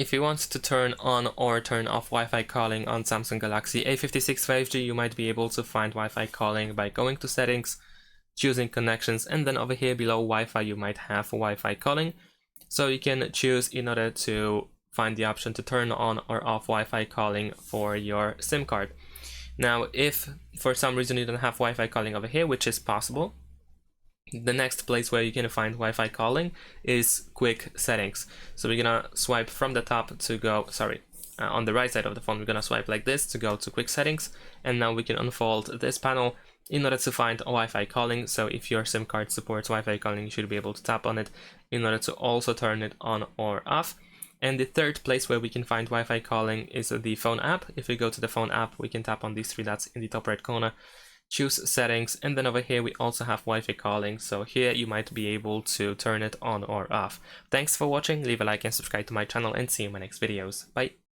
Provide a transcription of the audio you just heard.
If you want to turn on or turn off Wi-Fi calling on Samsung Galaxy A56 5G, you might be able to find Wi-Fi calling by going to settings, choosing connections, and then over here below Wi-Fi you might have Wi-Fi calling. So you can choose in order to find the option to turn on or off Wi-Fi calling for your SIM card. Now, if for some reason you don't have Wi-Fi calling over here, which is possible, the next place where you can find Wi-Fi calling is quick settings. So we're gonna swipe from the top to go, on the right side of the phone, we're gonna swipe like this to go to quick settings, and now we can unfold this panel in order to find Wi-Fi calling. So if your SIM card supports Wi-Fi calling, you should be able to tap on it in order to also turn it on or off. And the third place where we can find Wi-Fi calling is the phone app. If we go to the phone app, we can tap on these three dots in the top right corner, choose settings, and then over here we also have Wi-Fi calling. So here you might be able to turn it on or off. Thanks for watching, leave a like and subscribe to my channel, and see you in my next videos. Bye.